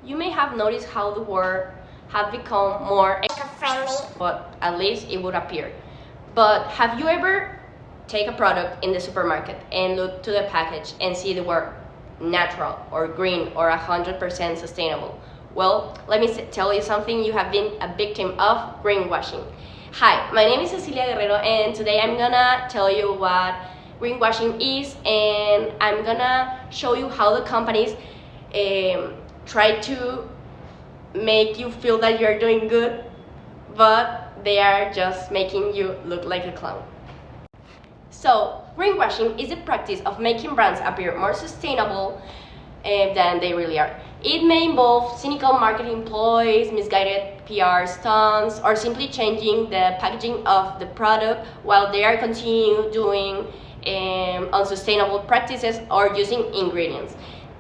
You may have noticed how the world have become more eco-friendly, but at least it would appear. But have you ever take a product in the supermarket and look to the package and see the word natural or green or 100% sustainable? Well, let me tell you something, you have been a victim of greenwashing. Hi, my name is Cecilia Guerrero, and today I'm gonna tell you what greenwashing is, and I'm gonna show you how the companies try to make you feel that you're doing good, but they are just making you look like a clown. So, greenwashing is the practice of making brands appear more sustainable than they really are. It may involve cynical marketing ploys, misguided PR stunts, or simply changing the packaging of the product while they are continuing doing unsustainable practices or using ingredients.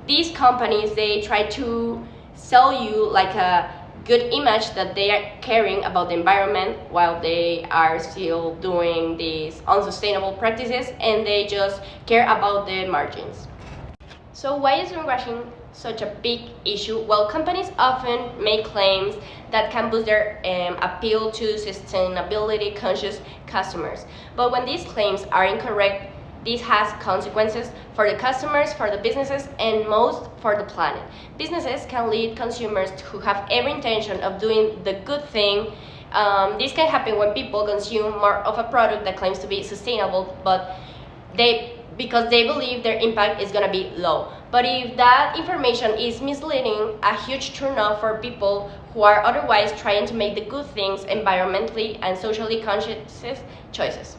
These companies, they try to sell you like a good image that they are caring about the environment while they are still doing these unsustainable practices, and they just care about the margins. So why is greenwashing such a big issue? Well, companies often make claims that can boost their appeal to sustainability conscious customers. But when these claims are incorrect, this has consequences for the customers, for the businesses, and most for the planet. Businesses can lead consumers who have every intention of doing the good thing. This can happen when people consume more of a product that claims to be sustainable, but because they believe their impact is going to be low. But if that information is misleading, a huge turnoff for people who are otherwise trying to make the good things environmentally and socially conscious choices.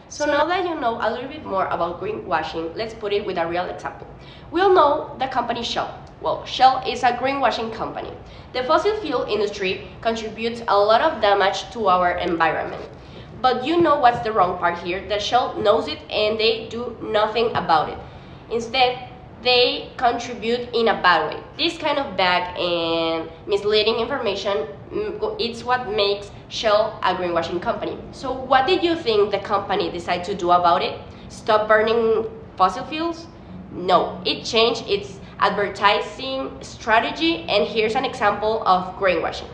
So now that you know a little bit more about greenwashing, let's put it with a real example. We all know the company Shell. Well, Shell is a greenwashing company. The fossil fuel industry contributes a lot of damage to our environment. But you know what's the wrong part here? That Shell knows it and they do nothing about it. Instead, they contribute in a bad way. This kind of bad and misleading information, it's what makes Shell a greenwashing company. So what did you think the company decided to do about it? Stop burning fossil fuels? No, it changed its advertising strategy, and here's an example of greenwashing.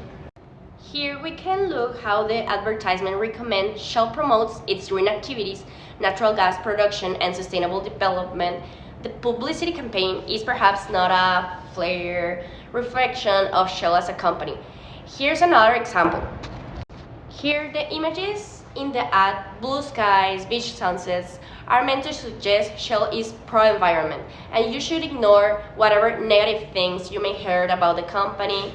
Here we can look how the advertisement recommends Shell promotes its green activities, natural gas production, and sustainable development. The publicity campaign is perhaps not a fair reflection of Shell as a company. Here's another example. Here the images in the ad, blue skies, beach sunsets, are meant to suggest Shell is pro-environment, and you should ignore whatever negative things you may heard about the company.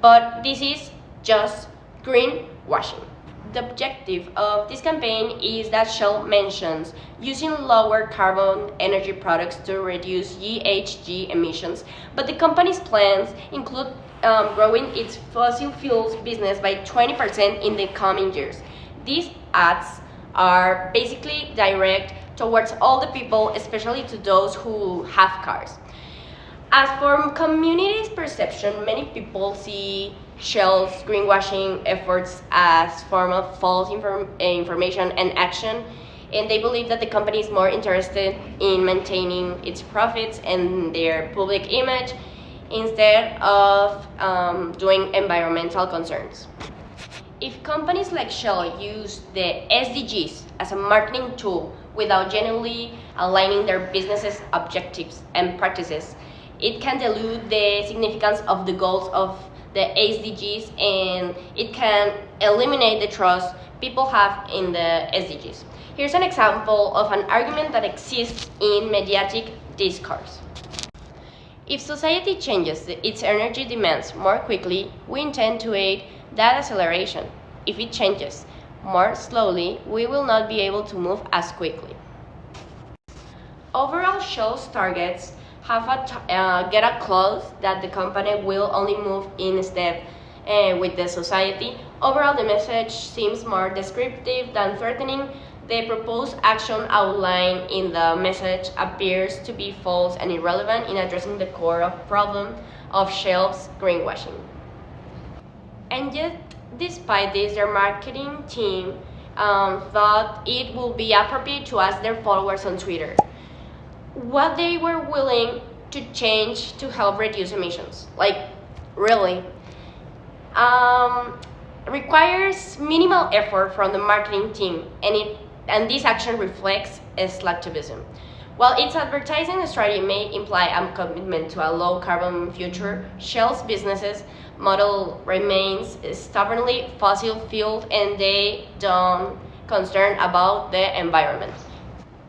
But this is just greenwashing. The objective of this campaign is that Shell mentions using lower carbon energy products to reduce GHG emissions, but the company's plans include growing its fossil fuels business by 20% in the coming years. These ads are basically direct towards all the people, especially to those who have cars. As for community's perception, many people see Shell's greenwashing efforts as form of false information and action, and they believe that the company is more interested in maintaining its profits and their public image instead of doing environmental concerns. If companies like Shell use the SDGs as a marketing tool without genuinely aligning their business's objectives and practices, it can dilute the significance of the goals of the SDGs, and it can eliminate the trust people have in the SDGs. Here's an example of an argument that exists in mediatic discourse. If society changes its energy demands more quickly, we intend to aid that acceleration. If it changes more slowly, we will not be able to move as quickly. Overall, Shell's targets have get a clause that the company will only move in step with the society. Overall, the message seems more descriptive than threatening. The proposed action outlined in the message appears to be false and irrelevant in addressing the core of problem of Shell's greenwashing. And yet, despite this, their marketing team thought it would be appropriate to ask their followers on Twitter what they were willing to change to help reduce emissions. Like, really. Requires minimal effort from the marketing team, and this action reflects selectivism. While its advertising strategy may imply a commitment to a low carbon future, Shell's business model remains stubbornly fossil fueled, and they don't concern about the environment.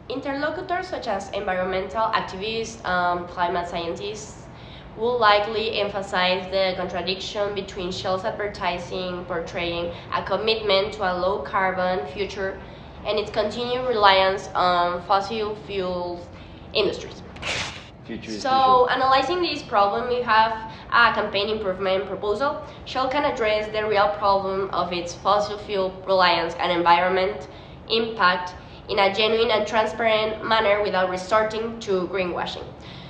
Interlocutors such as environmental activists, climate scientists, will likely emphasize the contradiction between Shell's advertising portraying a commitment to a low carbon future and its continued reliance on fossil fuels industries. So, analyzing this problem, we have a campaign improvement proposal. Shell can address the real problem of its fossil fuel reliance and environment impact in a genuine and transparent manner without resorting to greenwashing.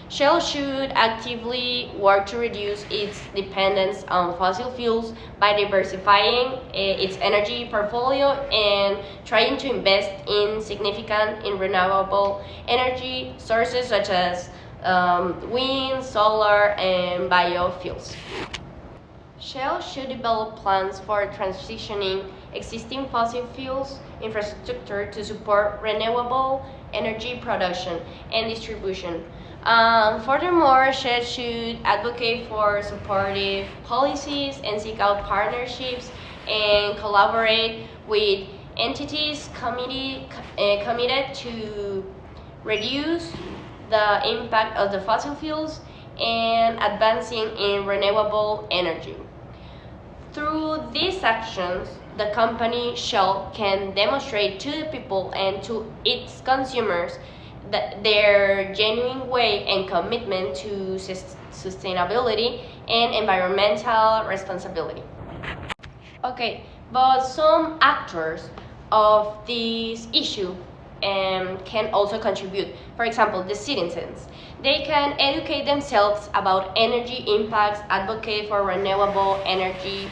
Shell should actively work to reduce its dependence on fossil fuels by diversifying its energy portfolio and trying to invest in renewable energy sources such as wind, solar, and biofuels. Shell should develop plans for transitioning existing fossil fuels infrastructure to support renewable energy production and distribution. Furthermore, Shell should advocate for supportive policies and seek out partnerships and collaborate with entities committed to reduce the impact of the fossil fuels and advancing in renewable energy. Through these actions, the company Shell can demonstrate to the people and to its consumers that their genuine way and commitment to sustainability and environmental responsibility. Okay, but some actors of this issue can also contribute. For example, the citizens. They can educate themselves about energy impacts, advocate for renewable energy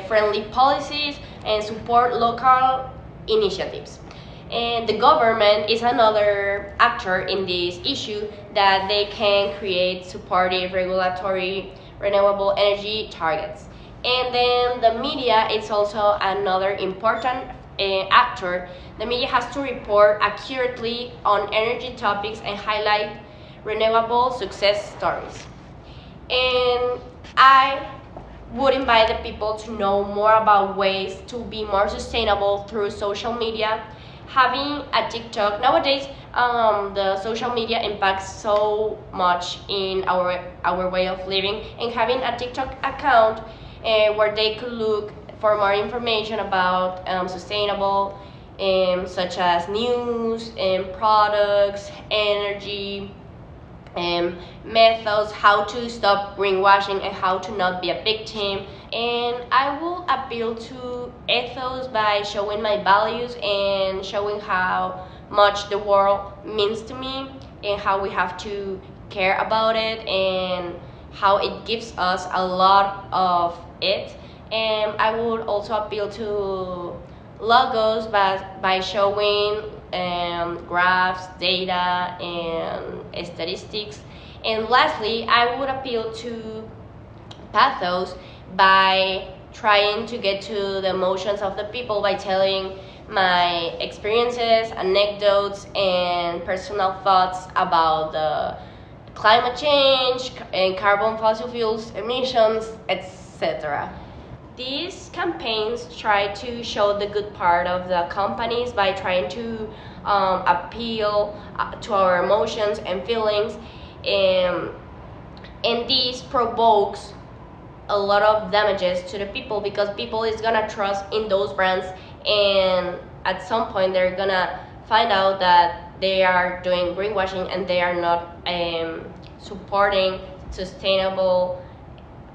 friendly policies, and support local initiatives. And the government is another actor in this issue that they can create supportive regulatory renewable energy targets. And then the media is also another important actor. The media has to report accurately on energy topics and highlight renewable success stories. And I would invite the people to know more about ways to be more sustainable through social media. Having a TikTok nowadays, the social media impacts so much in our way of living, and having a TikTok account where they could look for more information about sustainable, such as news and products, energy, methods, how to stop greenwashing and how to not be a victim. And I will appeal to ethos by showing my values and showing how much the world means to me and how we have to care about it and how it gives us a lot of it. And I would also appeal to logos by showing graphs, data, and statistics. And lastly, I would appeal to pathos by trying to get to the emotions of the people by telling my experiences, anecdotes, and personal thoughts about the climate change and carbon fossil fuels emissions, etc. These campaigns try to show the good part of the companies by trying to appeal to our emotions and feelings, and this provokes a lot of damages to the people because people is gonna trust in those brands, and at some point they're gonna find out that they are doing greenwashing and they are not supporting sustainable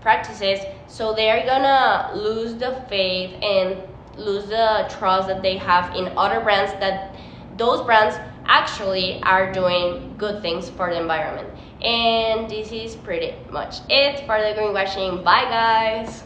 practices, so they are gonna lose the faith and lose the trust that they have in other brands, that those brands actually are doing good things for the environment. And this is pretty much it for the greenwashing. Bye guys!